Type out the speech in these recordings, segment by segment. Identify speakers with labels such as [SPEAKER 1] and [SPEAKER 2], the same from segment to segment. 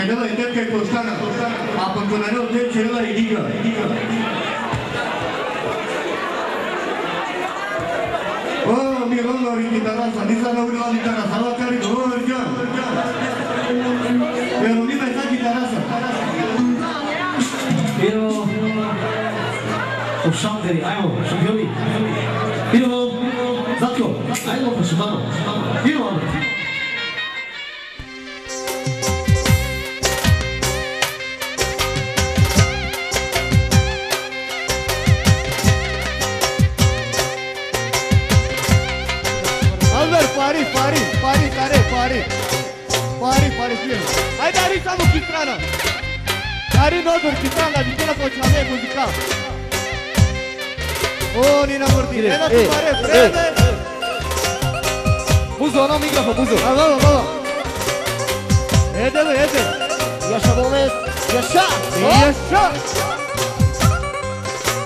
[SPEAKER 1] Canela e tempo que é Costana. A Pantonanel tem que ir lá e diga. Oh, Mirão na Originalasa, Nisa na Originalasa, ela quer ir, oh, já. Eu não me vai estar guitarrasa.
[SPEAKER 2] Pero o Shangri, ayo, Shangri. Pero Zatko, ayo ko Shimano. Pero
[SPEAKER 1] Pari, filho. Hai dari samo kitrana. Dari nodor kitrana, ditela počame muzika. O, Nina Murti, ena tu pare, frede. Buzo, ono mikrofon, buzo. Vamo. Ede. Yaşa Bomet, yaşa.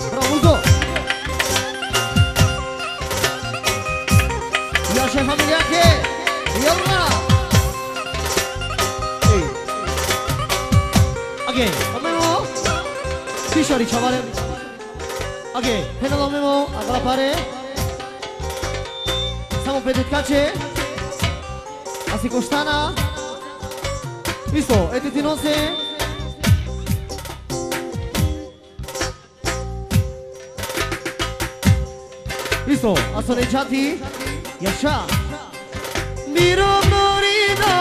[SPEAKER 1] Bravo, buzo. Yaşa familia ke. Yalla. Again, Amemo, Fishari Chavale. Again, Penalo Memo, Agalapare. Samo Pedetkache. Asi Costana. Listo, Etitinose. Listo, Asonechati. Yasha. Miro Morino.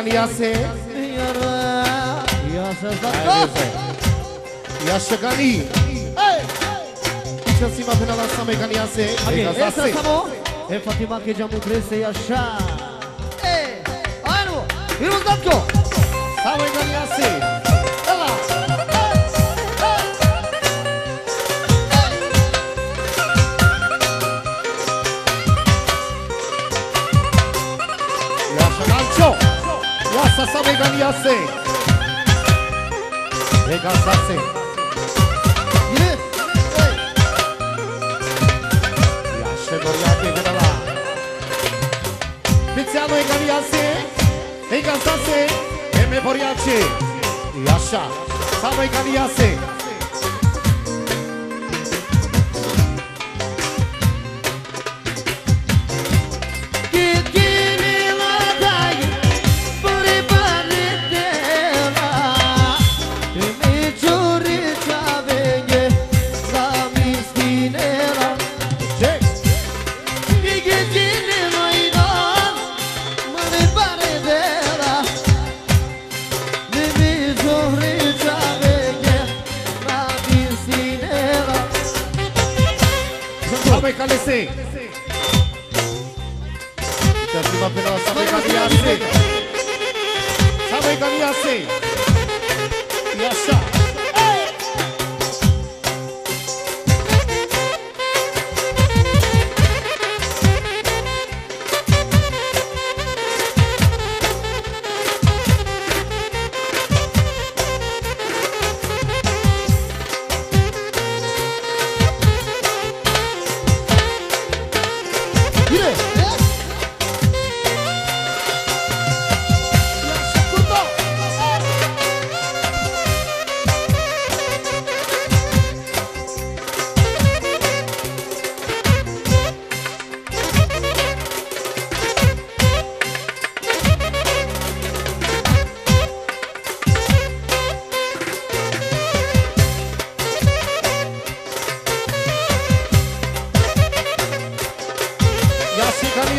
[SPEAKER 1] Yase, Yasha Gani. Hey, Chelsea Mapena Same Gani Yase.
[SPEAKER 2] Essa Samo é Fatima que já mutrece Yasha.
[SPEAKER 1] Hey, ano, vamos Zatko. Same Gani Yase. Ela. Yasha Gancho. Yasa Same Gani Yase. Regaçasse. Yasha Goriate Vedala. Pizzano Gani Yase. Regaçasse. Eme Boriace. Yasha Same Gani Yase. Calese. Terima kasih sampai Kaniase. Sampai Kaniase. Yasha.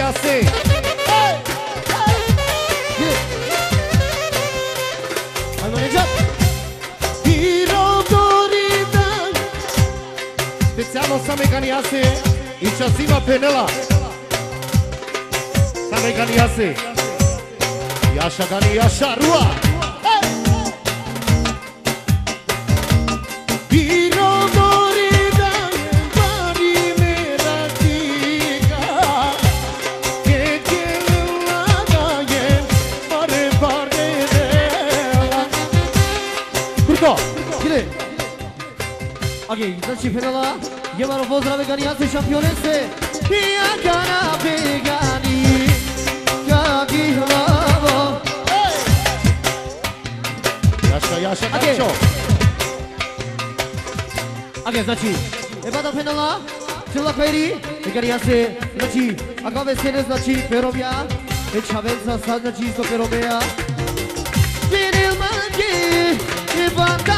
[SPEAKER 3] Ganiase.
[SPEAKER 1] Hai mănâncat!
[SPEAKER 3] Irodorida. Specijalno same Ganiase. I časima penela. Same Ganiase. Jaša Gani, Jaša Rua. Irodorida. Bari mera tika.
[SPEAKER 1] Kurko! Gide! Okej, znači penala. Jemano pozdrave Ganiase šampionese. Ja kana begani. Kaki hlavo.
[SPEAKER 3] Jaša, Jaša, Nacho.
[SPEAKER 1] Okej, znači, ebada penala. Čela kairi. Ganiase, znači, ako vesele, znači, perobja. Čavenca sad, znači, isto perobja. Vinil manji. I banda